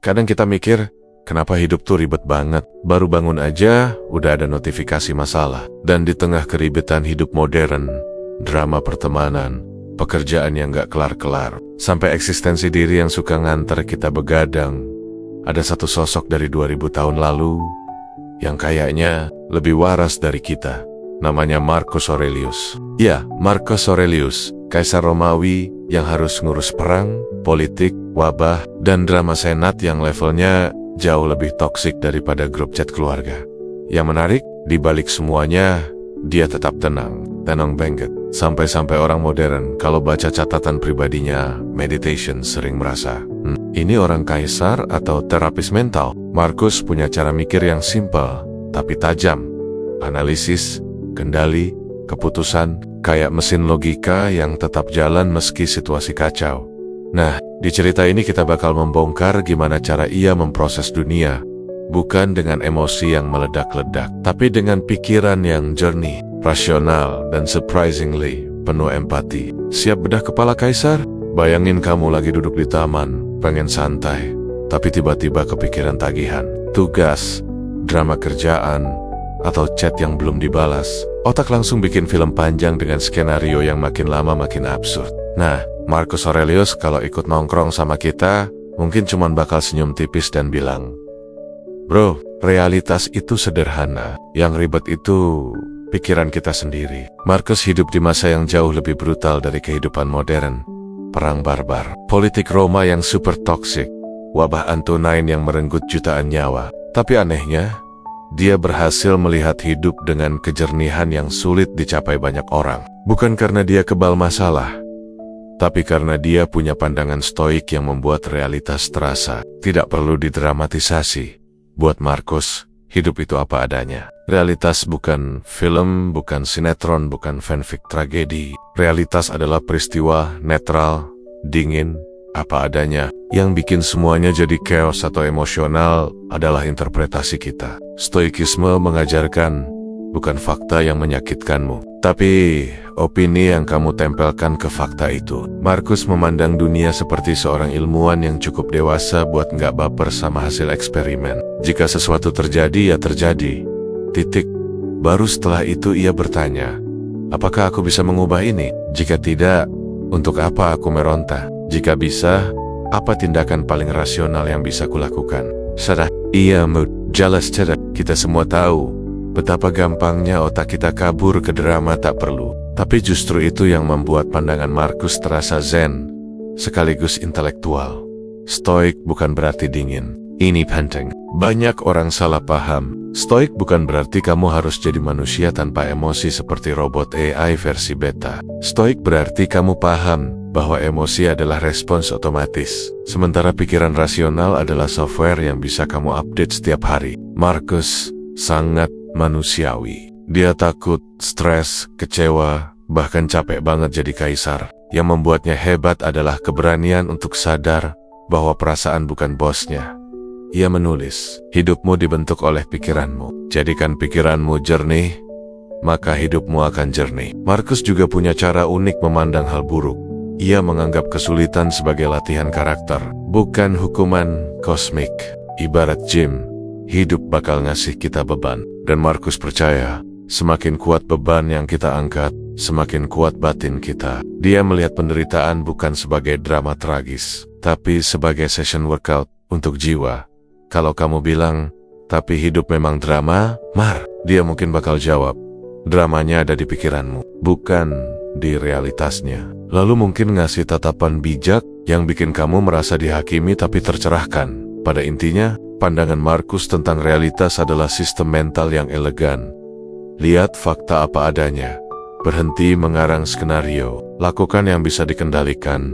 Kadang kita mikir, kenapa hidup tuh ribet banget? Baru bangun aja, udah ada notifikasi masalah. Dan di tengah keribetan hidup modern, drama pertemanan, pekerjaan yang gak kelar-kelar, sampai eksistensi diri yang suka nganter kita begadang, ada satu sosok dari 2000 tahun lalu yang kayaknya lebih waras dari kita. Namanya Marcus Aurelius. Ya, Marcus Aurelius, Kaisar Romawi yang harus ngurus perang, politik, wabah, dan drama senat yang levelnya jauh lebih toksik daripada grup chat keluarga. Yang menarik, di balik semuanya, dia tetap tenang banget. Sampai-sampai orang modern kalau baca catatan pribadinya, meditation sering merasa, ini orang kaisar atau terapis mental? Marcus punya cara mikir yang simpel, tapi tajam. Analisis, kendali, keputusan, kayak mesin logika yang tetap jalan meski situasi kacau. Nah, di cerita ini kita bakal membongkar gimana cara ia memproses dunia. Bukan dengan emosi yang meledak-ledak, tapi dengan pikiran yang jernih, rasional, dan surprisingly penuh empati. Siap bedah kepala kaisar? Bayangin kamu lagi duduk di taman, pengen santai, tapi tiba-tiba kepikiran tagihan, tugas, drama kerjaan, atau chat yang belum dibalas. Otak langsung bikin film panjang dengan skenario yang makin lama makin absurd. Nah, Marcus Aurelius kalau ikut nongkrong sama kita, mungkin cuman bakal senyum tipis dan bilang, "Bro, realitas itu sederhana. Yang ribet itu pikiran kita sendiri." Marcus hidup di masa yang jauh lebih brutal dari kehidupan modern. Perang barbar, politik Roma yang super toksik, wabah Antonine yang merenggut jutaan nyawa. Tapi anehnya, dia berhasil melihat hidup dengan kejernihan yang sulit dicapai banyak orang. Bukan karena dia kebal masalah, tapi karena dia punya pandangan stoik yang membuat realitas terasa tidak perlu didramatisasi. Buat Marcus, hidup itu apa adanya. Realitas bukan film, bukan sinetron, bukan fanfic tragedi. Realitas adalah peristiwa netral, dingin, apa adanya. Yang bikin semuanya jadi chaos atau emosional adalah interpretasi kita. Stoikisme mengajarkan bukan fakta yang menyakitkanmu, tapi opini yang kamu tempelkan ke fakta itu. Marcus memandang dunia seperti seorang ilmuwan yang cukup dewasa buat nggak baper sama hasil eksperimen. Jika sesuatu terjadi, ya terjadi. Titik. Baru setelah itu ia bertanya, apakah aku bisa mengubah ini? Jika tidak, untuk apa aku meronta? Jika bisa, apa tindakan paling rasional yang bisa kulakukan? Ia jelas cerdas. Kita semua tahu betapa gampangnya otak kita kabur ke drama tak perlu. Tapi justru itu yang membuat pandangan Marcus terasa zen, sekaligus intelektual. Stoik bukan berarti dingin. Ini penting. Banyak orang salah paham. Stoik bukan berarti kamu harus jadi manusia tanpa emosi seperti robot AI versi beta. Stoik berarti kamu paham bahwa emosi adalah respons otomatis, sementara pikiran rasional adalah software yang bisa kamu update setiap hari. Marcus sangat manusiawi. Dia takut, stres, kecewa, bahkan capek banget jadi kaisar. Yang membuatnya hebat adalah keberanian untuk sadar bahwa perasaan bukan bosnya. Ia menulis, hidupmu dibentuk oleh pikiranmu. Jadikan pikiranmu jernih, maka hidupmu akan jernih. Marcus juga punya cara unik memandang hal buruk. Ia menganggap kesulitan sebagai latihan karakter, bukan hukuman kosmik. Ibarat gym, hidup bakal ngasih kita beban. Dan Marcus percaya, semakin kuat beban yang kita angkat, semakin kuat batin kita. Dia melihat penderitaan bukan sebagai drama tragis, tapi sebagai session workout untuk jiwa. Kalau kamu bilang, tapi hidup memang drama, dia mungkin bakal jawab, dramanya ada di pikiranmu, bukan di realitasnya. Lalu mungkin ngasih tatapan bijak yang bikin kamu merasa dihakimi tapi tercerahkan. Pada intinya, pandangan Marcus tentang realitas adalah sistem mental yang elegan. Lihat fakta apa adanya, berhenti mengarang skenario, lakukan yang bisa dikendalikan,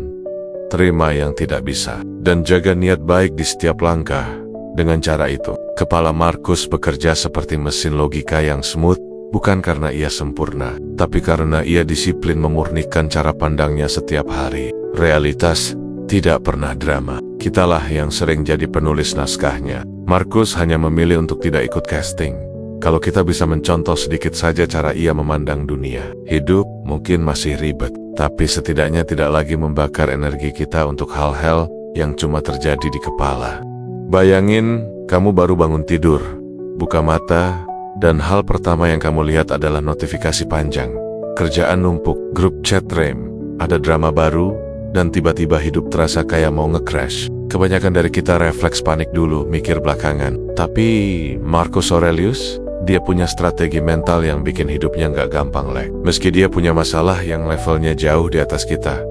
terima yang tidak bisa, dan jaga niat baik di setiap langkah. Dengan cara itu, kepala Marcus bekerja seperti mesin logika yang smooth, bukan karena ia sempurna, tapi karena ia disiplin memurnikan cara pandangnya setiap hari. Realitas tidak pernah drama. Kitalah yang sering jadi penulis naskahnya. Marcus hanya memilih untuk tidak ikut casting. Kalau kita bisa mencontoh sedikit saja cara ia memandang dunia, hidup mungkin masih ribet, tapi setidaknya tidak lagi membakar energi kita untuk hal-hal yang cuma terjadi di kepala. Bayangin, kamu baru bangun tidur, buka mata, dan hal pertama yang kamu lihat adalah notifikasi panjang. Kerjaan numpuk, grup chat rame, ada drama baru, dan tiba-tiba hidup terasa kayak mau nge-crash. Kebanyakan dari kita refleks panik dulu, mikir belakangan. Tapi Marcus Aurelius, dia punya strategi mental yang bikin hidupnya nggak gampang lag. Meski dia punya masalah yang levelnya jauh di atas kita.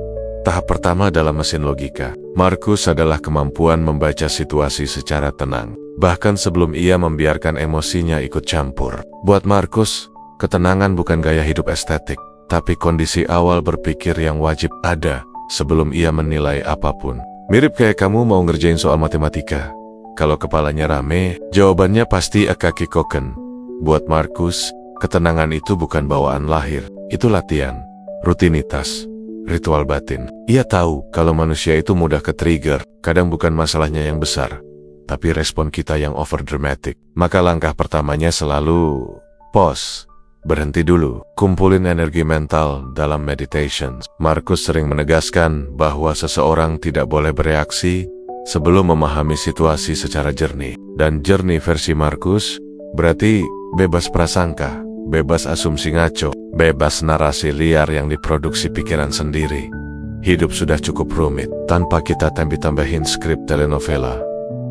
Tahap pertama dalam mesin logika. Marcus adalah kemampuan membaca situasi secara tenang. Bahkan sebelum ia membiarkan emosinya ikut campur. Buat Marcus, ketenangan bukan gaya hidup estetik, tapi kondisi awal berpikir yang wajib ada sebelum ia menilai apapun. Mirip kayak kamu mau ngerjain soal matematika. Kalau kepalanya rame, jawabannya pasti akaki koken. Buat Marcus, ketenangan itu bukan bawaan lahir, itu latihan, rutinitas, ritual batin. Ia tahu kalau manusia itu mudah ke-trigger, kadang bukan masalahnya yang besar, tapi respon kita yang over dramatic. Maka langkah pertamanya selalu pause. Berhenti dulu, kumpulin energi mental dalam meditation. Marcus sering menegaskan bahwa seseorang tidak boleh bereaksi sebelum memahami situasi secara jernih. Dan jernih versi Marcus berarti bebas prasangka, bebas asumsi ngaco, bebas narasi liar yang diproduksi pikiran sendiri. Hidup sudah cukup rumit tanpa kita tambah-tambahin skrip telenovela.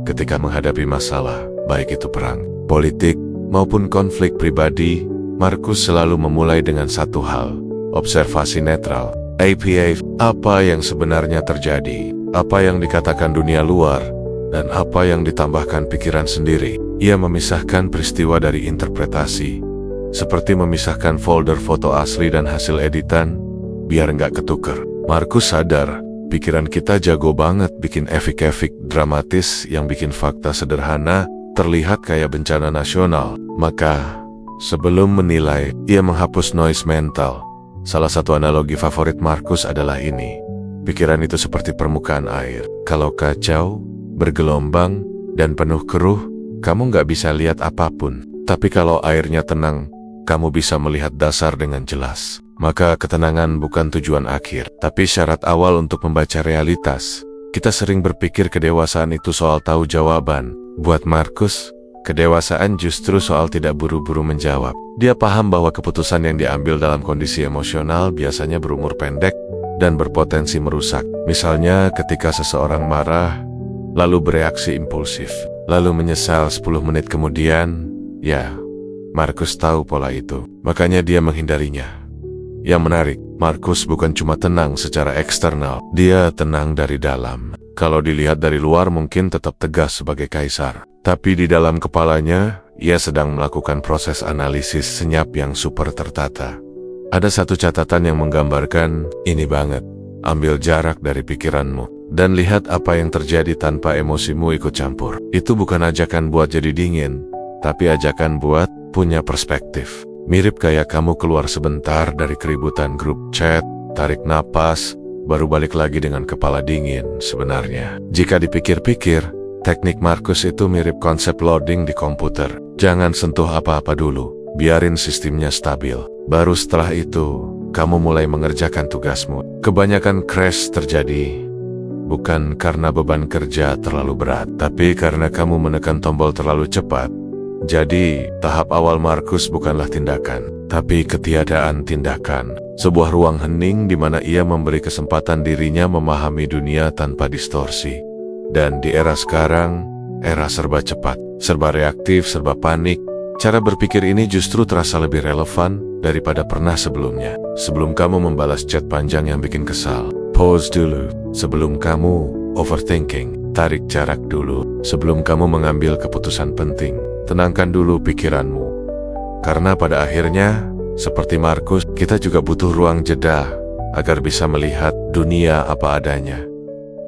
Ketika menghadapi masalah, baik itu perang, politik, maupun konflik pribadi, Marcus selalu memulai dengan satu hal, observasi netral. APA, apa yang sebenarnya terjadi, apa yang dikatakan dunia luar, dan apa yang ditambahkan pikiran sendiri. Ia memisahkan peristiwa dari interpretasi, seperti memisahkan folder foto asli dan hasil editan, biar nggak ketuker. Marcus sadar, pikiran kita jago banget bikin efek-efek dramatis yang bikin fakta sederhana terlihat kayak bencana nasional. Maka, sebelum menilai, ia menghapus noise mental. Salah satu analogi favorit Marcus adalah ini. Pikiran itu seperti permukaan air. Kalau kacau, bergelombang, dan penuh keruh, kamu nggak bisa lihat apapun. Tapi kalau airnya tenang, kamu bisa melihat dasar dengan jelas. Maka ketenangan bukan tujuan akhir, tapi syarat awal untuk membaca realitas. Kita sering berpikir kedewasaan itu soal tahu jawaban. Buat Marcus, kedewasaan justru soal tidak buru-buru menjawab. Dia paham bahwa keputusan yang diambil dalam kondisi emosional biasanya berumur pendek dan berpotensi merusak. Misalnya ketika seseorang marah, lalu bereaksi impulsif, lalu menyesal 10 menit kemudian, ya, Marcus tahu pola itu. Makanya dia menghindarinya. Yang menarik, Marcus bukan cuma tenang secara eksternal, dia tenang dari dalam. Kalau dilihat dari luar mungkin tetap tegas sebagai kaisar. Tapi di dalam kepalanya, ia sedang melakukan proses analisis senyap yang super tertata. Ada satu catatan yang menggambarkan ini banget. Ambil jarak dari pikiranmu, dan lihat apa yang terjadi tanpa emosimu ikut campur. Itu bukan ajakan buat jadi dingin, tapi ajakan buat punya perspektif. Mirip kayak kamu keluar sebentar dari keributan grup chat, tarik napas, baru balik lagi dengan kepala dingin sebenarnya. Jika dipikir-pikir, teknik Marcus itu mirip konsep loading di komputer. Jangan sentuh apa-apa dulu, biarin sistemnya stabil. Baru setelah itu, kamu mulai mengerjakan tugasmu. Kebanyakan crash terjadi bukan karena beban kerja terlalu berat, tapi karena kamu menekan tombol terlalu cepat. Jadi, tahap awal Marcus bukanlah tindakan, tapi ketiadaan tindakan. Sebuah ruang hening di mana ia memberi kesempatan dirinya memahami dunia tanpa distorsi. Dan di era sekarang, era serba cepat, serba reaktif, serba panik, cara berpikir ini justru terasa lebih relevan daripada pernah sebelumnya. Sebelum kamu membalas chat panjang yang bikin kesal, pause dulu. Sebelum kamu overthinking, tarik jarak dulu. Sebelum kamu mengambil keputusan penting, tenangkan dulu pikiranmu. Karena pada akhirnya, seperti Marcus, kita juga butuh ruang jeda agar bisa melihat dunia apa adanya.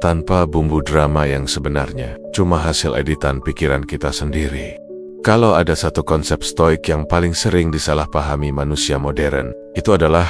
Tanpa bumbu drama yang sebenarnya, cuma hasil editan pikiran kita sendiri. Kalau ada satu konsep stoik yang paling sering disalahpahami manusia modern, itu adalah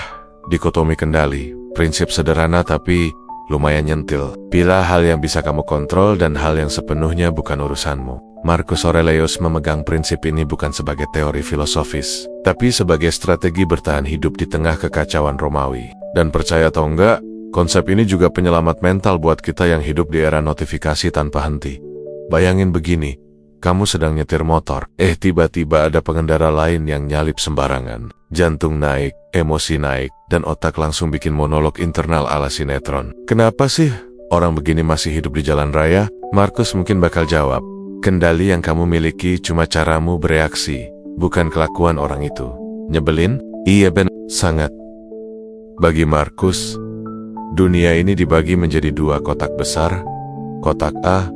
dikotomi kendali. Prinsip sederhana tapi lumayan nyentil. Pilih hal yang bisa kamu kontrol dan hal yang sepenuhnya bukan urusanmu. Marcus Aurelius memegang prinsip ini bukan sebagai teori filosofis, tapi sebagai strategi bertahan hidup di tengah kekacauan Romawi. Dan percaya atau enggak, konsep ini juga penyelamat mental buat kita yang hidup di era notifikasi tanpa henti. Bayangin begini, kamu sedang nyetir motor, tiba-tiba ada pengendara lain yang nyalip sembarangan. Jantung naik, emosi naik, dan otak langsung bikin monolog internal ala sinetron. Kenapa sih orang begini masih hidup di jalan raya? Markus mungkin bakal jawab, kendali yang kamu miliki cuma caramu bereaksi, bukan kelakuan orang itu. Nyebelin? Iya benar, sangat. Bagi Markus, dunia ini dibagi menjadi dua kotak besar. Kotak A,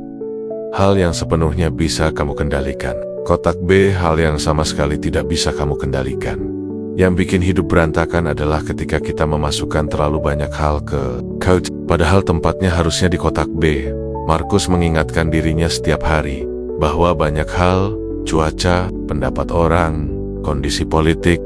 hal yang sepenuhnya bisa kamu kendalikan. Kotak B, hal yang sama sekali tidak bisa kamu kendalikan. Yang bikin hidup berantakan adalah ketika kita memasukkan terlalu banyak hal ke couch, padahal tempatnya harusnya di kotak B. Markus mengingatkan dirinya setiap hari bahwa banyak hal, cuaca, pendapat orang, kondisi politik,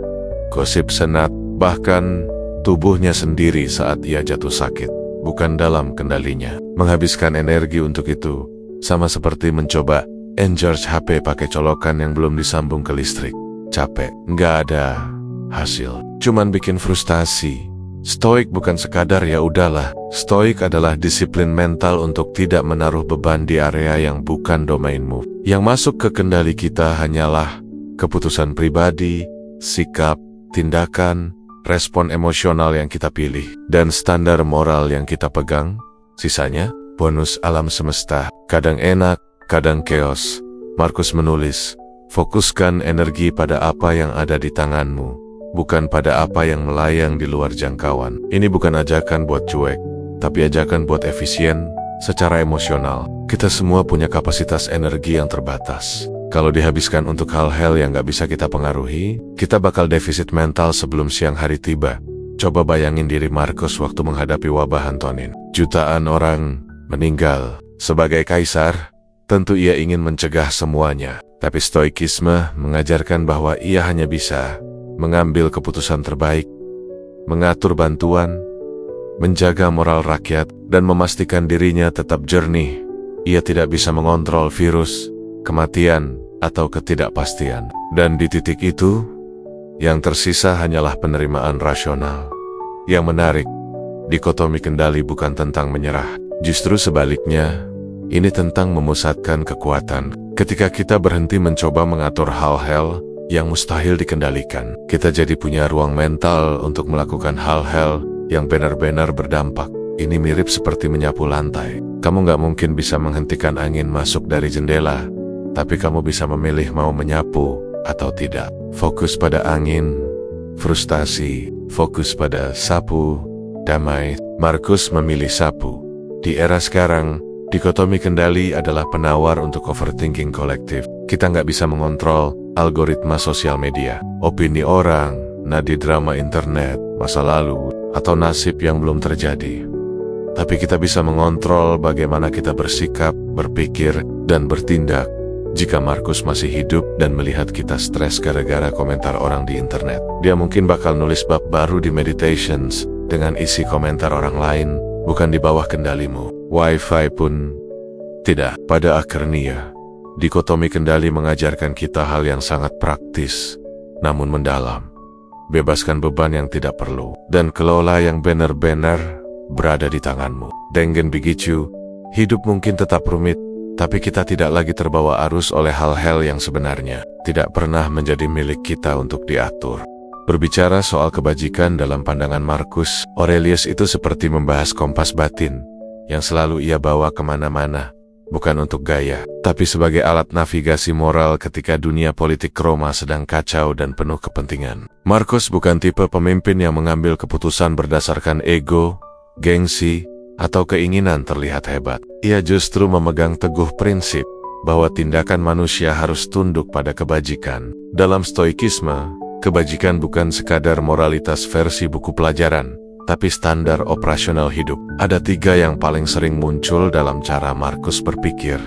gosip senat, bahkan tubuhnya sendiri saat ia jatuh sakit, bukan dalam kendalinya. Menghabiskan energi untuk itu sama seperti mencoba engage HP pakai colokan yang belum disambung ke listrik. Capek, nggak ada hasil, cuman bikin frustasi. Stoik bukan sekadar ya udahlah. Stoik adalah disiplin mental untuk tidak menaruh beban di area yang bukan domainmu. Yang masuk ke kendali kita hanyalah keputusan pribadi, sikap, tindakan, respon emosional yang kita pilih, dan standar moral yang kita pegang. Sisanya bonus alam semesta, kadang enak, kadang chaos. Markus menulis, fokuskan energi pada apa yang ada di tanganmu, bukan pada apa yang melayang di luar jangkauan. Ini bukan ajakan buat cuek, tapi ajakan buat efisien secara emosional. Kita semua punya kapasitas energi yang terbatas. Kalau dihabiskan untuk hal-hal yang gak bisa kita pengaruhi, kita bakal defisit mental sebelum siang hari tiba. Coba bayangin diri Markus waktu menghadapi wabah Antonin. Jutaan orang meninggal. Sebagai kaisar, tentu ia ingin mencegah semuanya. Tapi stoikisme mengajarkan bahwa ia hanya bisa mengambil keputusan terbaik, mengatur bantuan, menjaga moral rakyat, dan memastikan dirinya tetap jernih. Ia tidak bisa mengontrol virus, kematian, atau ketidakpastian. Dan di titik itu, yang tersisa hanyalah penerimaan rasional. Yang menarik, dikotomi kendali bukan tentang menyerah. Justru sebaliknya, ini tentang memusatkan kekuatan. Ketika kita berhenti mencoba mengatur hal-hal yang mustahil dikendalikan, kita jadi punya ruang mental untuk melakukan hal-hal yang benar-benar berdampak. Ini mirip seperti menyapu lantai. Kamu nggak mungkin bisa menghentikan angin masuk dari jendela, tapi kamu bisa memilih mau menyapu atau tidak. Fokus pada angin, frustasi, fokus pada sapu, damai. Markus memilih sapu. Di era sekarang, dikotomi kendali adalah penawar untuk overthinking kolektif. Kita nggak bisa mengontrol algoritma sosial media, opini orang, nadi drama internet, masa lalu, atau nasib yang belum terjadi. Tapi kita bisa mengontrol bagaimana kita bersikap, berpikir, dan bertindak. Jika Markus masih hidup dan melihat kita stres gara-gara komentar orang di internet, dia mungkin bakal nulis bab baru di Meditations dengan isi komentar orang lain, bukan di bawah kendalimu. Wi-Fi pun tidak. Pada akhirnya, dikotomi kendali mengajarkan kita hal yang sangat praktis, namun mendalam. Bebaskan beban yang tidak perlu, dan kelola yang benar-benar berada di tanganmu. Dengan begitu, hidup mungkin tetap rumit, tapi kita tidak lagi terbawa arus oleh hal-hal yang sebenarnya tidak pernah menjadi milik kita untuk diatur. Berbicara soal kebajikan dalam pandangan Markus Aurelius itu seperti membahas kompas batin yang selalu ia bawa kemana-mana, bukan untuk gaya, tapi sebagai alat navigasi moral ketika dunia politik Roma sedang kacau dan penuh kepentingan. Markus bukan tipe pemimpin yang mengambil keputusan berdasarkan ego, gengsi, atau keinginan terlihat hebat. Ia justru memegang teguh prinsip bahwa tindakan manusia harus tunduk pada kebajikan. Dalam stoikisme, kebajikan bukan sekadar moralitas versi buku pelajaran, tapi standar operasional hidup. Ada 3 yang paling sering muncul dalam cara Markus berpikir: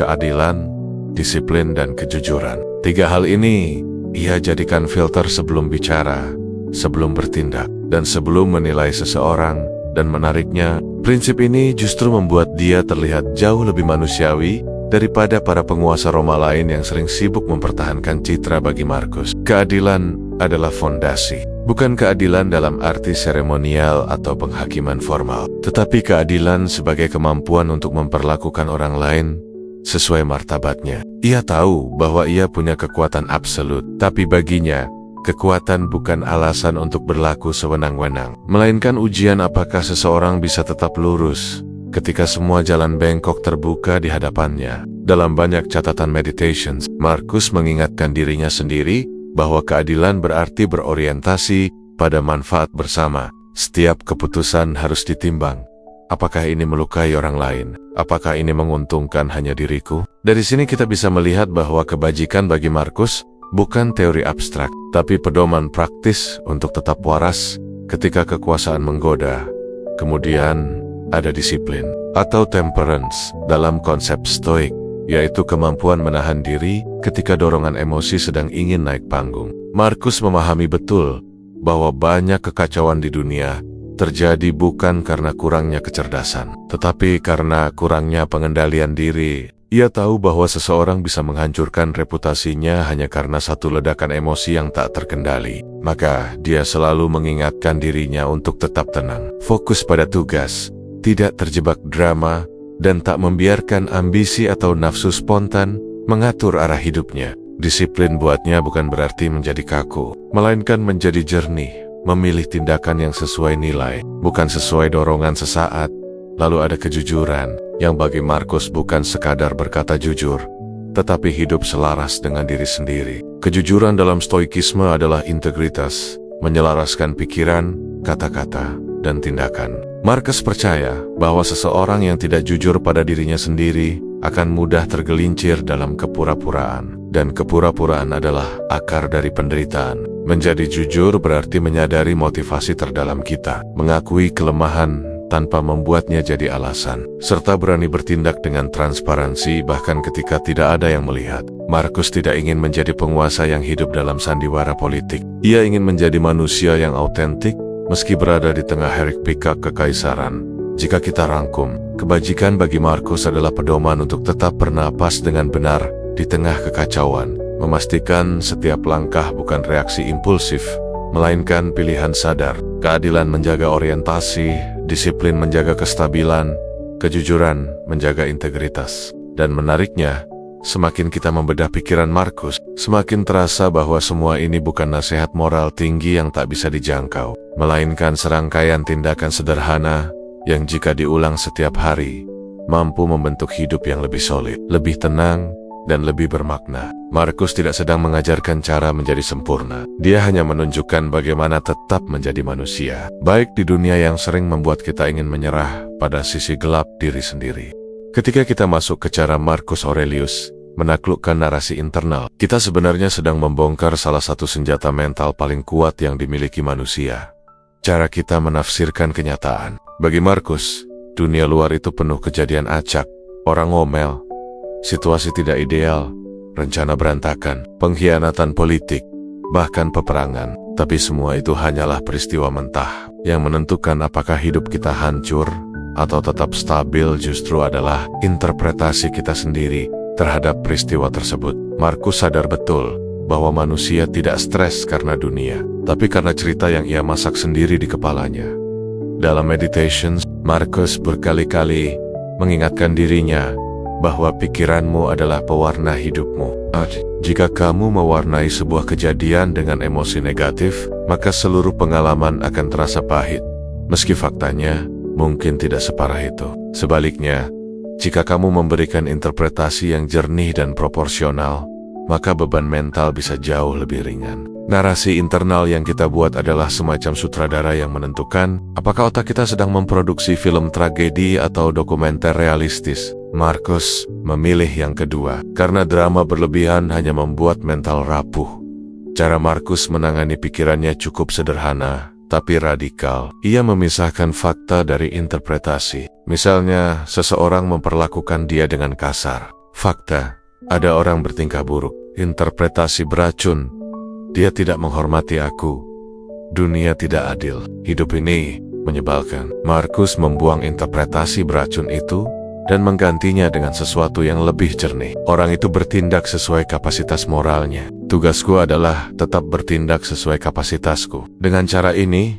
keadilan, disiplin, dan kejujuran. 3 hal ini ia jadikan filter sebelum bicara, sebelum bertindak, dan sebelum menilai seseorang. Dan menariknya, prinsip ini justru membuat dia terlihat jauh lebih manusiawi daripada para penguasa Roma lain yang sering sibuk mempertahankan citra. Bagi Markus, keadilan adalah fondasi. Bukan keadilan dalam arti seremonial atau penghakiman formal, tetapi keadilan sebagai kemampuan untuk memperlakukan orang lain sesuai martabatnya. Ia tahu bahwa ia punya kekuatan absolut, tapi baginya, kekuatan bukan alasan untuk berlaku sewenang-wenang, melainkan ujian apakah seseorang bisa tetap lurus ketika semua jalan bengkok terbuka di hadapannya. Dalam banyak catatan meditations, Marcus mengingatkan dirinya sendiri bahwa keadilan berarti berorientasi pada manfaat bersama. Setiap keputusan harus ditimbang. Apakah ini melukai orang lain? Apakah ini menguntungkan hanya diriku? Dari sini kita bisa melihat bahwa kebajikan bagi Marcus bukan teori abstrak, tapi pedoman praktis untuk tetap waras ketika kekuasaan menggoda. Kemudian ada disiplin atau temperance dalam konsep stoik, yaitu kemampuan menahan diri ketika dorongan emosi sedang ingin naik panggung. Marcus memahami betul bahwa banyak kekacauan di dunia terjadi bukan karena kurangnya kecerdasan, tetapi karena kurangnya pengendalian diri. Ia tahu bahwa seseorang bisa menghancurkan reputasinya hanya karena satu ledakan emosi yang tak terkendali. Maka dia selalu mengingatkan dirinya untuk tetap tenang, fokus pada tugas, tidak terjebak drama, dan tak membiarkan ambisi atau nafsu spontan mengatur arah hidupnya. Disiplin buatnya bukan berarti menjadi kaku, melainkan menjadi jernih, memilih tindakan yang sesuai nilai, bukan sesuai dorongan sesaat. Lalu ada kejujuran, yang bagi Marcus bukan sekadar berkata jujur, tetapi hidup selaras dengan diri sendiri. Kejujuran dalam stoikisme adalah integritas, menyelaraskan pikiran, kata-kata, dan tindakan. Marcus percaya bahwa seseorang yang tidak jujur pada dirinya sendiri akan mudah tergelincir dalam kepura-puraan. Dan kepura-puraan adalah akar dari penderitaan. Menjadi jujur berarti menyadari motivasi terdalam kita, mengakui kelemahan tanpa membuatnya jadi alasan, serta berani bertindak dengan transparansi bahkan ketika tidak ada yang melihat. Marcus tidak ingin menjadi penguasa yang hidup dalam sandiwara politik. Ia ingin menjadi manusia yang autentik, meski berada di tengah hiruk-pikuk kekaisaran. Jika kita rangkum, kebajikan bagi Marcus adalah pedoman untuk tetap bernapas dengan benar di tengah kekacauan, memastikan setiap langkah bukan reaksi impulsif, melainkan pilihan sadar. Keadilan menjaga orientasi, disiplin menjaga kestabilan, kejujuran menjaga integritas. Dan menariknya, semakin kita membedah pikiran Marcus, semakin terasa bahwa semua ini bukan nasihat moral tinggi yang tak bisa dijangkau, melainkan serangkaian tindakan sederhana yang jika diulang setiap hari, mampu membentuk hidup yang lebih solid, lebih tenang, dan lebih bermakna. Marcus tidak sedang mengajarkan cara menjadi sempurna. Dia hanya menunjukkan bagaimana tetap menjadi manusia, baik di dunia yang sering membuat kita ingin menyerah pada sisi gelap diri sendiri. Ketika kita masuk ke cara Marcus Aurelius menaklukkan narasi internal, kita sebenarnya sedang membongkar salah satu senjata mental paling kuat yang dimiliki manusia. Cara kita menafsirkan kenyataan. Bagi Marcus, dunia luar itu penuh kejadian acak, orang ngomel, situasi tidak ideal, rencana berantakan, pengkhianatan politik, bahkan peperangan. Tapi semua itu hanyalah peristiwa mentah. Yang menentukan apakah hidup kita hancur atau tetap stabil justru adalah interpretasi kita sendiri terhadap peristiwa tersebut. Marcus sadar betul bahwa manusia tidak stres karena dunia, tapi karena cerita yang ia masak sendiri di kepalanya. Dalam meditations, Marcus berkali-kali mengingatkan dirinya bahwa pikiranmu adalah pewarna hidupmu. Jika kamu mewarnai sebuah kejadian dengan emosi negatif, maka seluruh pengalaman akan terasa pahit, meski faktanya mungkin tidak separah itu. Sebaliknya, jika kamu memberikan interpretasi yang jernih dan proporsional, maka beban mental bisa jauh lebih ringan. Narasi internal yang kita buat adalah semacam sutradara yang menentukan apakah otak kita sedang memproduksi film tragedi atau dokumenter realistis. Marcus memilih yang kedua, karena drama berlebihan hanya membuat mental rapuh. Cara Marcus menangani pikirannya cukup sederhana, tapi radikal. Ia memisahkan fakta dari interpretasi. Misalnya, seseorang memperlakukan dia dengan kasar. Fakta, ada orang bertingkah buruk. Interpretasi beracun, dia tidak menghormati aku. Dunia tidak adil. Hidup ini menyebalkan. Marcus membuang interpretasi beracun itu dan menggantinya dengan sesuatu yang lebih jernih. Orang itu bertindak sesuai kapasitas moralnya. Tugasku adalah tetap bertindak sesuai kapasitasku. Dengan cara ini,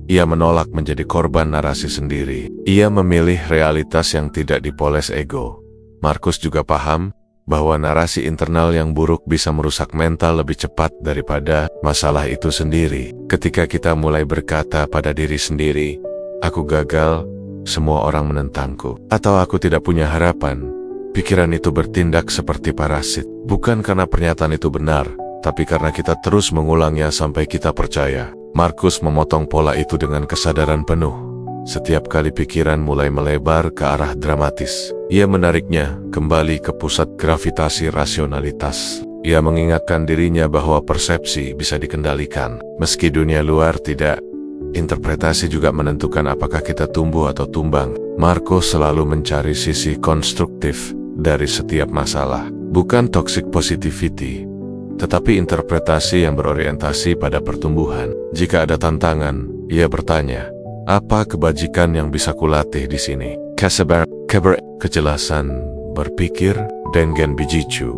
ia menolak menjadi korban narasi sendiri. Ia memilih realitas yang tidak dipoles ego. Markus juga paham bahwa narasi internal yang buruk bisa merusak mental lebih cepat daripada masalah itu sendiri. Ketika kita mulai berkata pada diri sendiri, "Aku gagal, semua orang menentangku," atau "Aku tidak punya harapan," pikiran itu bertindak seperti parasit. Bukan karena pernyataan itu benar, tapi karena kita terus mengulangnya sampai kita percaya. Markus memotong pola itu dengan kesadaran penuh. Setiap kali pikiran mulai melebar ke arah dramatis, ia menariknya kembali ke pusat gravitasi rasionalitas. Ia mengingatkan dirinya bahwa persepsi bisa dikendalikan. Meski dunia luar tidak, interpretasi juga menentukan apakah kita tumbuh atau tumbang. Markus selalu mencari sisi konstruktif dari setiap masalah. Bukan toxic positivity, tetapi interpretasi yang berorientasi pada pertumbuhan. Jika ada tantangan, ia bertanya, "Apa kebajikan yang bisa kulatih di sini?" Kejelasan berpikir, Dengen Bijicu.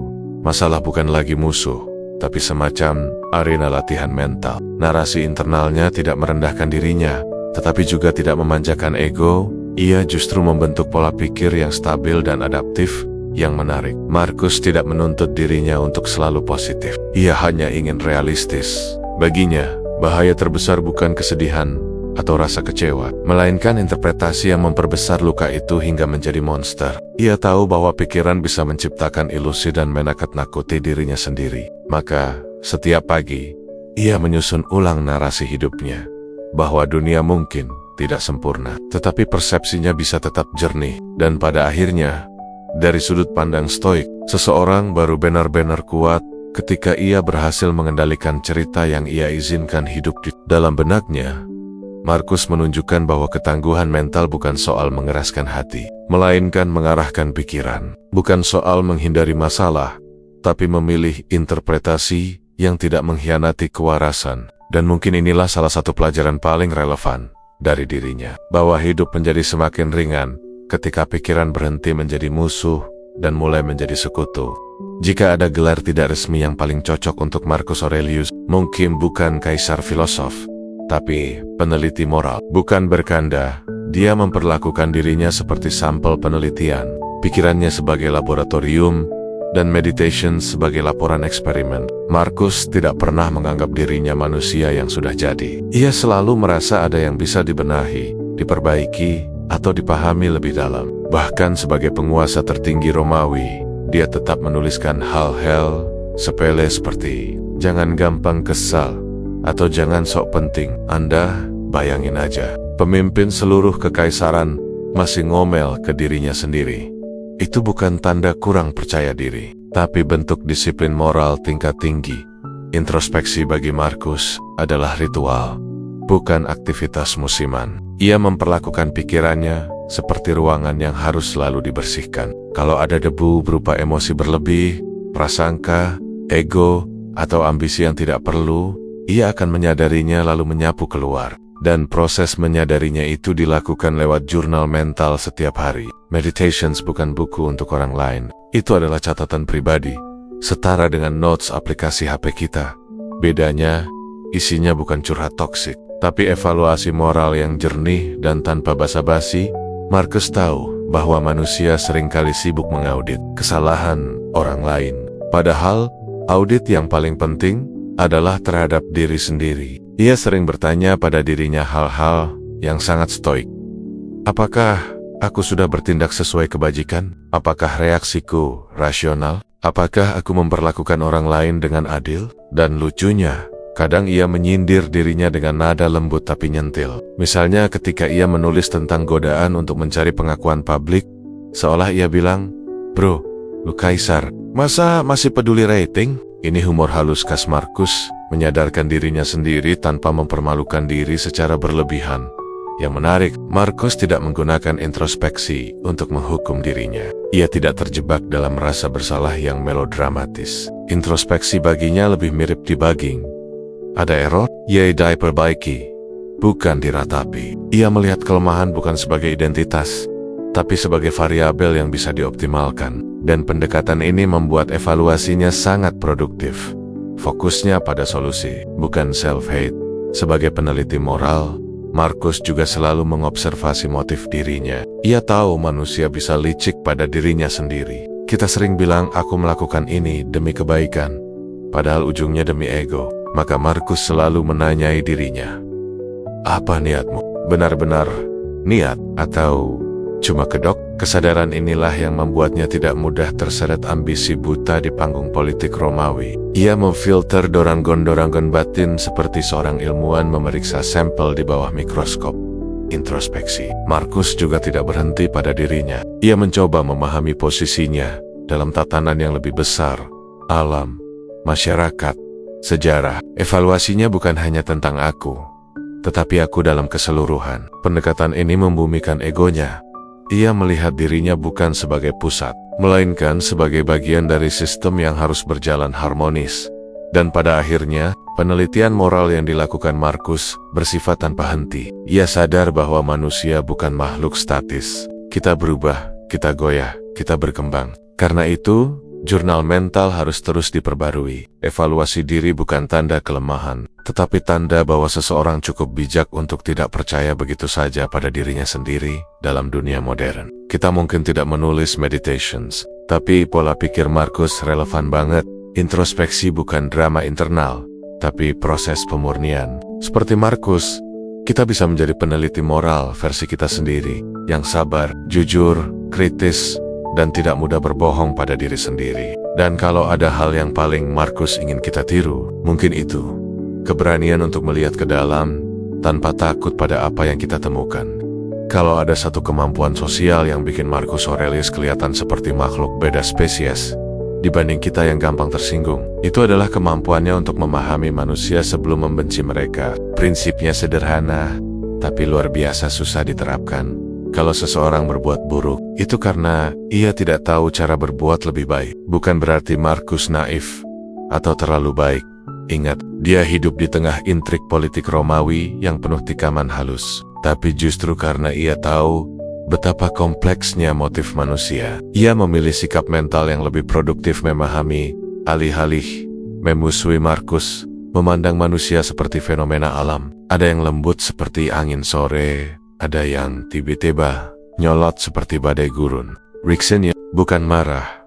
Masalah bukan lagi musuh, tapi semacam arena latihan mental. Narasi internalnya tidak merendahkan dirinya, tetapi juga tidak memanjakan ego. Ia justru membentuk pola pikir yang stabil dan adaptif, yang menarik. Markus tidak menuntut dirinya untuk selalu positif. Ia hanya ingin realistis. Baginya, bahaya terbesar bukan kesedihan atau rasa kecewa, melainkan interpretasi yang memperbesar luka itu hingga menjadi monster. Ia tahu bahwa pikiran bisa menciptakan ilusi dan menakut-nakuti dirinya sendiri. Maka, setiap pagi, ia menyusun ulang narasi hidupnya, bahwa dunia mungkin tidak sempurna, tetapi persepsinya bisa tetap jernih. Dan pada akhirnya, dari sudut pandang stoik, seseorang baru benar-benar kuat ketika ia berhasil mengendalikan cerita yang ia izinkan hidup di dalam benaknya. Markus menunjukkan bahwa ketangguhan mental bukan soal mengeraskan hati, melainkan mengarahkan pikiran. Bukan soal menghindari masalah, tapi memilih interpretasi yang tidak mengkhianati kewarasan. Dan mungkin inilah salah satu pelajaran paling relevan dari dirinya, bahwa hidup menjadi semakin ringan ketika pikiran berhenti menjadi musuh dan mulai menjadi sekutu. Jika ada gelar tidak resmi yang paling cocok untuk Marcus Aurelius, mungkin bukan kaisar filosof, tapi peneliti moral. Bukan bercanda, dia memperlakukan dirinya seperti sampel penelitian, pikirannya sebagai laboratorium, dan meditation sebagai laporan eksperimen. Markus tidak pernah menganggap dirinya manusia yang sudah jadi. Ia selalu merasa ada yang bisa dibenahi, diperbaiki, atau dipahami lebih dalam. Bahkan sebagai penguasa tertinggi Romawi, dia tetap menuliskan hal-hal sepele seperti, "Jangan gampang kesal," atau "Jangan sok penting." Anda bayangin aja, pemimpin seluruh kekaisaran masih ngomel ke dirinya sendiri. Itu bukan tanda kurang percaya diri, tapi bentuk disiplin moral tingkat tinggi. Introspeksi bagi Markus adalah ritual, bukan aktivitas musiman. Ia memperlakukan pikirannya seperti ruangan yang harus selalu dibersihkan. Kalau ada debu berupa emosi berlebih, prasangka, ego, atau ambisi yang tidak perlu, ia akan menyadarinya lalu menyapu keluar. Dan proses menyadarinya itu dilakukan lewat jurnal mental setiap hari. Meditations bukan buku untuk orang lain. Itu adalah catatan pribadi, setara dengan notes aplikasi HP kita. Bedanya, isinya bukan curhat toksik, tapi evaluasi moral yang jernih dan tanpa basa-basi. Markus tahu bahwa manusia seringkali sibuk mengaudit kesalahan orang lain. Padahal, audit yang paling penting adalah terhadap diri sendiri. Ia sering bertanya pada dirinya hal-hal yang sangat stoik. Apakah aku sudah bertindak sesuai kebajikan? Apakah reaksiku rasional? Apakah aku memperlakukan orang lain dengan adil? Dan lucunya, kadang ia menyindir dirinya dengan nada lembut tapi nyentil. Misalnya ketika ia menulis tentang godaan untuk mencari pengakuan publik, seolah ia bilang, "Bro, lu kaisar, masa masih peduli rating?" Ini humor halus khas Markus, menyadarkan dirinya sendiri tanpa mempermalukan diri secara berlebihan. Yang menarik, Markus tidak menggunakan introspeksi untuk menghukum dirinya. Ia tidak terjebak dalam rasa bersalah yang melodramatis. Introspeksi baginya lebih mirip debugging. Ada error? Ia diperbaiki, bukan diratapi. Ia melihat kelemahan bukan sebagai identitas, tapi sebagai variabel yang bisa dioptimalkan. Dan pendekatan ini membuat evaluasinya sangat produktif. Fokusnya pada solusi, bukan self-hate. Sebagai peneliti moral, Markus juga selalu mengobservasi motif dirinya. Ia tahu manusia bisa licik pada dirinya sendiri. Kita sering bilang aku melakukan ini demi kebaikan, padahal ujungnya demi ego. Maka Markus selalu menanyai dirinya, apa niatmu? Benar-benar niat atau cuma kedok? Kesadaran inilah yang membuatnya tidak mudah terseret ambisi buta di panggung politik Romawi. Ia memfilter dorongan-dorongan batin seperti seorang ilmuwan memeriksa sampel di bawah mikroskop. Introspeksi. Markus juga tidak berhenti pada dirinya. Ia mencoba memahami posisinya dalam tatanan yang lebih besar, alam, masyarakat, sejarah. Evaluasinya bukan hanya tentang aku, tetapi aku dalam keseluruhan. Pendekatan ini membumikan egonya. Ia melihat dirinya bukan sebagai pusat, melainkan sebagai bagian dari sistem yang harus berjalan harmonis. Dan pada akhirnya, penelitian moral yang dilakukan Markus bersifat tanpa henti. Ia sadar bahwa manusia bukan makhluk statis. Kita berubah, kita goyah, kita berkembang. Karena itu, jurnal mental harus terus diperbarui. Evaluasi diri bukan tanda kelemahan, tetapi tanda bahwa seseorang cukup bijak untuk tidak percaya begitu saja pada dirinya sendiri dalam dunia modern. Kita mungkin tidak menulis meditations, tapi pola pikir Markus relevan banget. Introspeksi bukan drama internal, tapi proses pemurnian. Seperti Markus, kita bisa menjadi peneliti moral versi kita sendiri, yang sabar, jujur, kritis, dan tidak mudah berbohong pada diri sendiri. Dan kalau ada hal yang paling Markus ingin kita tiru, mungkin itu keberanian untuk melihat ke dalam tanpa takut pada apa yang kita temukan. Kalau ada satu kemampuan sosial yang bikin Marcus Aurelius kelihatan seperti makhluk beda spesies dibanding kita yang gampang tersinggung, itu adalah kemampuannya untuk memahami manusia sebelum membenci mereka. Prinsipnya sederhana, tapi luar biasa susah diterapkan. Kalau seseorang berbuat buruk, itu karena ia tidak tahu cara berbuat lebih baik. Bukan berarti Marcus naif atau terlalu baik. Ingat, dia hidup di tengah intrik politik Romawi yang penuh tikaman halus. Tapi justru karena ia tahu betapa kompleksnya motif manusia, ia memilih sikap mental yang lebih produktif memahami, alih-alih memusuhi Marcus, memandang manusia seperti fenomena alam. Ada yang lembut seperti angin sore, ada yang tiba-tiba nyolot seperti badai gurun. Rickson bukan marah,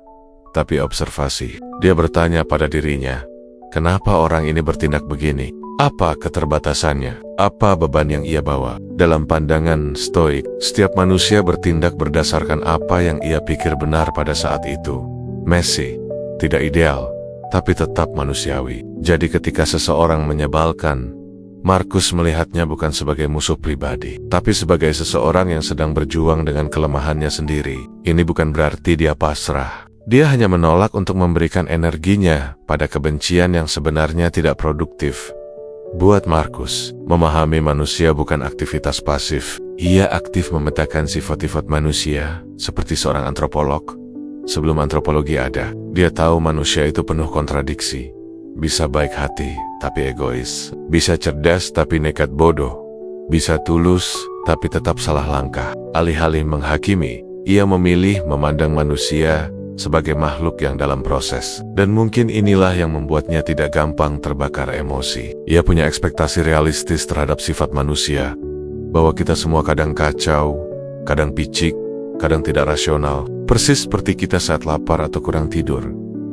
tapi observasi. Dia bertanya pada dirinya, kenapa orang ini bertindak begini? Apa keterbatasannya? Apa beban yang ia bawa? Dalam pandangan Stoik, setiap manusia bertindak berdasarkan apa yang ia pikir benar pada saat itu. Messy, tidak ideal, tapi tetap manusiawi. Jadi ketika seseorang menyebalkan, Marcus melihatnya bukan sebagai musuh pribadi, tapi sebagai seseorang yang sedang berjuang dengan kelemahannya sendiri. Ini bukan berarti dia pasrah. Dia hanya menolak untuk memberikan energinya pada kebencian yang sebenarnya tidak produktif. Buat Marcus, memahami manusia bukan aktivitas pasif. Ia aktif memetakan sifat-sifat manusia, seperti seorang antropolog. Sebelum antropologi ada, dia tahu manusia itu penuh kontradiksi. Bisa baik hati, tapi egois. Bisa cerdas, tapi nekat bodoh. Bisa tulus, tapi tetap salah langkah. Alih-alih menghakimi, ia memilih memandang manusia sebagai makhluk yang dalam proses. Dan mungkin inilah yang membuatnya tidak gampang terbakar emosi. Ia punya ekspektasi realistis terhadap sifat manusia, bahwa kita semua kadang kacau, kadang picik, kadang tidak rasional, persis seperti kita saat lapar atau kurang tidur.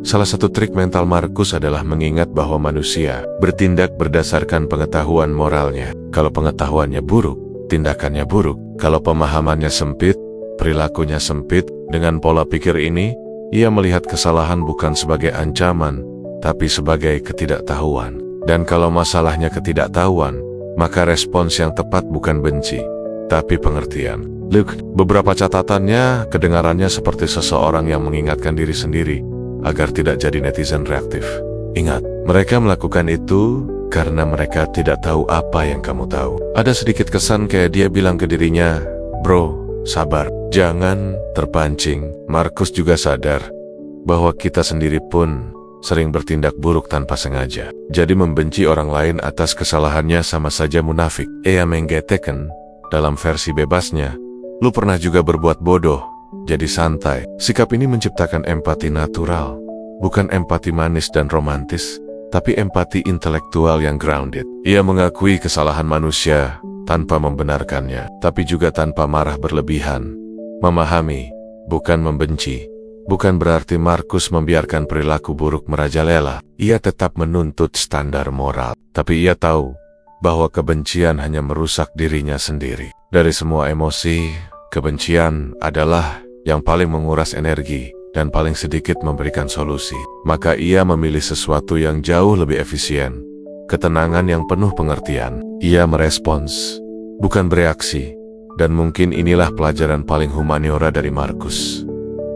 Salah satu trik mental Marcus adalah mengingat bahwa manusia bertindak berdasarkan pengetahuan moralnya. Kalau pengetahuannya buruk, tindakannya buruk. Kalau pemahamannya sempit, perilakunya sempit. Dengan pola pikir ini, ia melihat kesalahan bukan sebagai ancaman, tapi sebagai ketidaktahuan. Dan kalau masalahnya ketidaktahuan, maka respons yang tepat bukan benci, tapi pengertian. Look, beberapa catatannya kedengarannya seperti seseorang yang mengingatkan diri sendiri agar tidak jadi netizen reaktif. Ingat, mereka melakukan itu karena mereka tidak tahu apa yang kamu tahu. Ada sedikit kesan kayak dia bilang ke dirinya, bro, sabar, jangan terpancing. Marcus juga sadar bahwa kita sendiri pun sering bertindak buruk tanpa sengaja. Jadi membenci orang lain atas kesalahannya sama saja munafik. Ia menggetekkan dalam versi bebasnya, lu pernah juga berbuat bodoh, jadi santai. Sikap ini menciptakan empati natural, bukan empati manis dan romantis, tapi empati intelektual yang grounded. Ia mengakui kesalahan manusia, tanpa membenarkannya, tapi juga tanpa marah berlebihan. Memahami, bukan membenci. Bukan berarti Markus membiarkan perilaku buruk merajalela. Ia tetap menuntut standar moral, tapi ia tahu bahwa kebencian hanya merusak dirinya sendiri. Dari semua emosi, kebencian adalah yang paling menguras energi dan paling sedikit memberikan solusi. Maka ia memilih sesuatu yang jauh lebih efisien, ketenangan yang penuh pengertian. Ia merespons, bukan bereaksi. Dan mungkin inilah pelajaran paling humaniora dari Markus.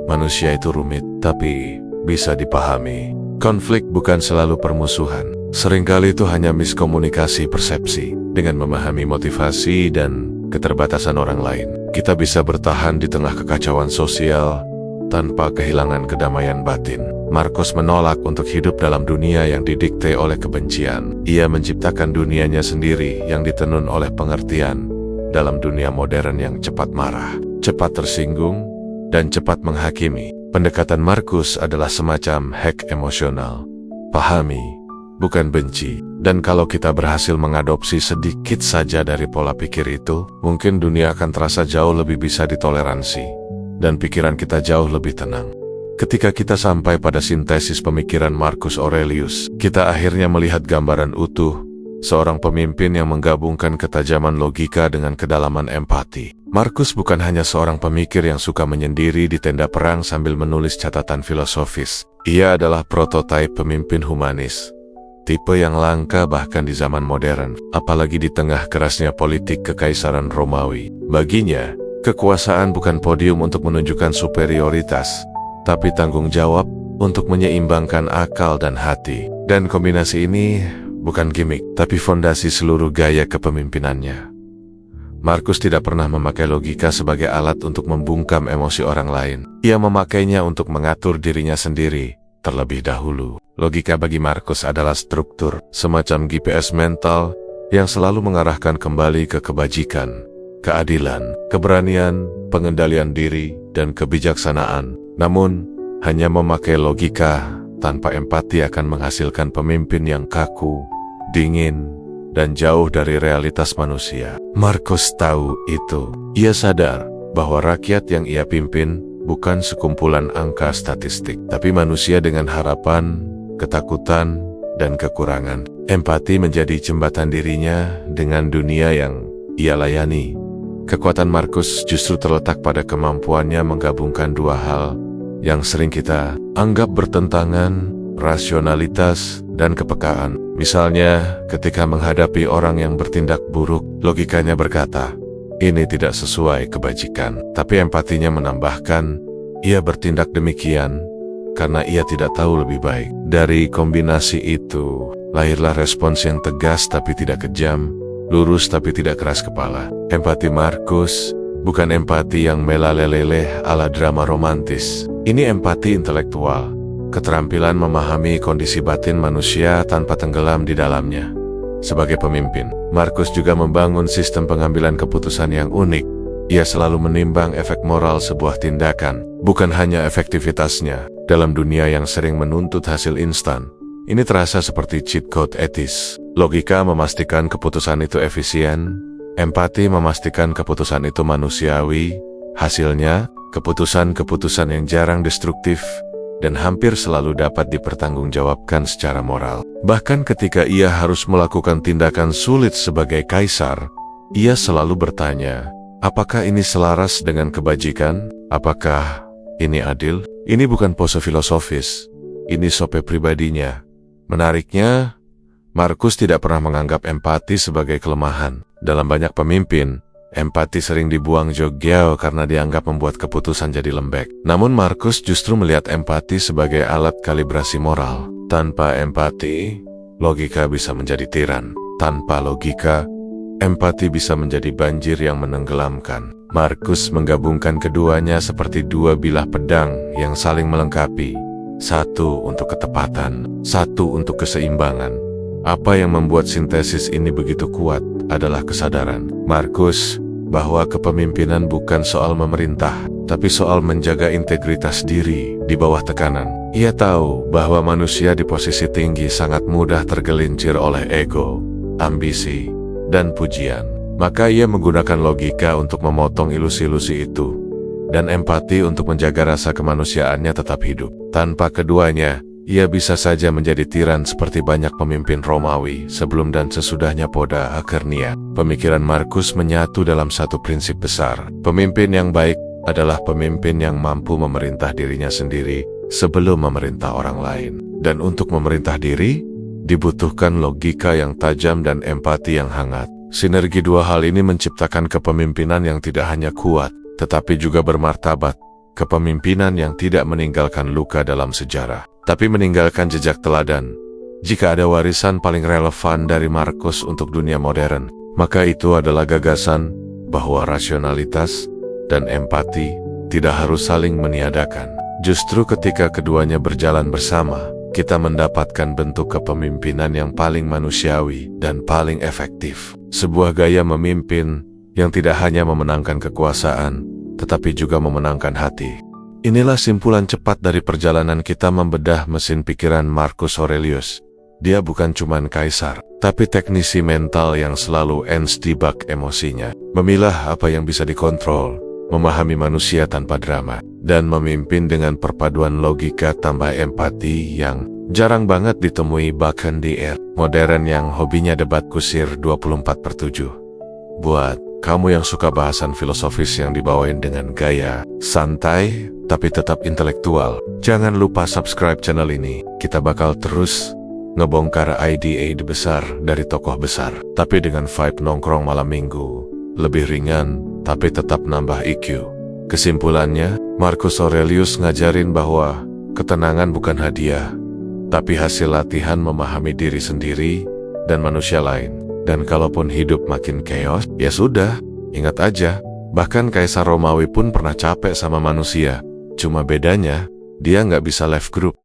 Manusia itu rumit, tapi bisa dipahami. Konflik bukan selalu permusuhan. Seringkali itu hanya miskomunikasi persepsi. Dengan memahami motivasi dan keterbatasan orang lain, kita bisa bertahan di tengah kekacauan sosial tanpa kehilangan kedamaian batin. Markus menolak untuk hidup dalam dunia yang didikte oleh kebencian. Ia menciptakan dunianya sendiri yang ditenun oleh pengertian dalam dunia modern yang cepat marah, cepat tersinggung, dan cepat menghakimi. Pendekatan Markus adalah semacam hack emosional. Pahami, bukan benci. Dan kalau kita berhasil mengadopsi sedikit saja dari pola pikir itu, mungkin dunia akan terasa jauh lebih bisa ditoleransi, dan pikiran kita jauh lebih tenang. Ketika kita sampai pada sintesis pemikiran Marcus Aurelius, kita akhirnya melihat gambaran utuh seorang pemimpin yang menggabungkan ketajaman logika dengan kedalaman empati. Markus bukan hanya seorang pemikir yang suka menyendiri di tenda perang sambil menulis catatan filosofis. Ia adalah prototipe pemimpin humanis, tipe yang langka bahkan di zaman modern, apalagi di tengah kerasnya politik kekaisaran Romawi. Baginya, kekuasaan bukan podium untuk menunjukkan superioritas, tapi tanggung jawab untuk menyeimbangkan akal dan hati. Dan kombinasi ini bukan gimmick, tapi fondasi seluruh gaya kepemimpinannya. Markus tidak pernah memakai logika sebagai alat untuk membungkam emosi orang lain. Ia memakainya untuk mengatur dirinya sendiri terlebih dahulu. Logika bagi Markus adalah struktur, semacam GPS mental yang selalu mengarahkan kembali ke kebajikan, keadilan, keberanian, pengendalian diri, dan kebijaksanaan. Namun, hanya memakai logika tanpa empati akan menghasilkan pemimpin yang kaku, dingin, dan jauh dari realitas manusia. Markus tahu itu. Ia sadar bahwa rakyat yang ia pimpin bukan sekumpulan angka statistik, tapi manusia dengan harapan, ketakutan, dan kekurangan. Empati menjadi jembatan dirinya dengan dunia yang ia layani. Kekuatan Markus justru terletak pada kemampuannya menggabungkan dua hal yang sering kita anggap bertentangan, rasionalitas dan kepekaan. Misalnya, ketika menghadapi orang yang bertindak buruk, logikanya berkata, ini tidak sesuai kebajikan. Tapi empatinya menambahkan, ia bertindak demikian karena ia tidak tahu lebih baik. Dari kombinasi itu, lahirlah respons yang tegas tapi tidak kejam, lurus tapi tidak keras kepala. Empati Markus bukan empati yang melaleleleh ala drama romantis. Ini empati intelektual, keterampilan memahami kondisi batin manusia tanpa tenggelam di dalamnya. Sebagai pemimpin, Markus juga membangun sistem pengambilan keputusan yang unik. Ia selalu menimbang efek moral sebuah tindakan, bukan hanya efektivitasnya. Dalam dunia yang sering menuntut hasil instan, ini terasa seperti cheat code etis. Logika memastikan keputusan itu efisien, empati memastikan keputusan itu manusiawi. Hasilnya, keputusan-keputusan yang jarang destruktif dan hampir selalu dapat dipertanggungjawabkan secara moral. Bahkan ketika ia harus melakukan tindakan sulit sebagai kaisar, ia selalu bertanya, apakah ini selaras dengan kebajikan? Apakah ini adil? Ini bukan pose filosofis, ini sope pribadinya. Menariknya, Markus tidak pernah menganggap empati sebagai kelemahan. Dalam banyak pemimpin, empati sering dibuang jauh karena dianggap membuat keputusan jadi lembek. Namun Markus justru melihat empati sebagai alat kalibrasi moral. Tanpa empati, logika bisa menjadi tiran. Tanpa logika, empati bisa menjadi banjir yang menenggelamkan. Markus menggabungkan keduanya seperti dua bilah pedang yang saling melengkapi. Satu untuk ketepatan, satu untuk keseimbangan. Apa yang membuat sintesis ini begitu kuat adalah kesadaran Markus bahwa kepemimpinan bukan soal memerintah, tapi soal menjaga integritas diri di bawah tekanan. Ia tahu bahwa manusia di posisi tinggi sangat mudah tergelincir oleh ego, ambisi, dan pujian. Maka ia menggunakan logika untuk memotong ilusi-ilusi itu, dan empati untuk menjaga rasa kemanusiaannya tetap hidup. Tanpa keduanya, ia bisa saja menjadi tiran seperti banyak pemimpin Romawi sebelum dan sesudahnya Poda Akernia. Pemikiran Markus menyatu dalam satu prinsip besar. Pemimpin yang baik adalah pemimpin yang mampu memerintah dirinya sendiri sebelum memerintah orang lain. Dan untuk memerintah diri, dibutuhkan logika yang tajam dan empati yang hangat. Sinergi dua hal ini menciptakan kepemimpinan yang tidak hanya kuat, tetapi juga bermartabat. Kepemimpinan yang tidak meninggalkan luka dalam sejarah, tapi meninggalkan jejak teladan. Jika ada warisan paling relevan dari Markus untuk dunia modern, maka itu adalah gagasan bahwa rasionalitas dan empati tidak harus saling meniadakan. Justru ketika keduanya berjalan bersama, kita mendapatkan bentuk kepemimpinan yang paling manusiawi dan paling efektif. Sebuah gaya memimpin yang tidak hanya memenangkan kekuasaan, tetapi juga memenangkan hati. Inilah simpulan cepat dari perjalanan kita membedah mesin pikiran Marcus Aurelius. Dia bukan cuman kaisar, tapi teknisi mental yang selalu ensdibak emosinya, memilah apa yang bisa dikontrol, memahami manusia tanpa drama, dan memimpin dengan perpaduan logika tambah empati yang jarang banget ditemui bahkan di era modern yang hobinya debat kusir 24/7. Buat kamu yang suka bahasan filosofis yang dibawain dengan gaya santai tapi tetap intelektual, jangan lupa subscribe channel ini. Kita bakal terus ngebongkar ide-ide besar dari tokoh besar, tapi dengan vibe nongkrong malam minggu, lebih ringan tapi tetap nambah IQ. Kesimpulannya, Marcus Aurelius ngajarin bahwa ketenangan bukan hadiah, tapi hasil latihan memahami diri sendiri dan manusia lain. Dan kalaupun hidup makin chaos, ya sudah, ingat aja, bahkan Kaisar Romawi pun pernah capek sama manusia. Cuma bedanya, dia nggak bisa left group.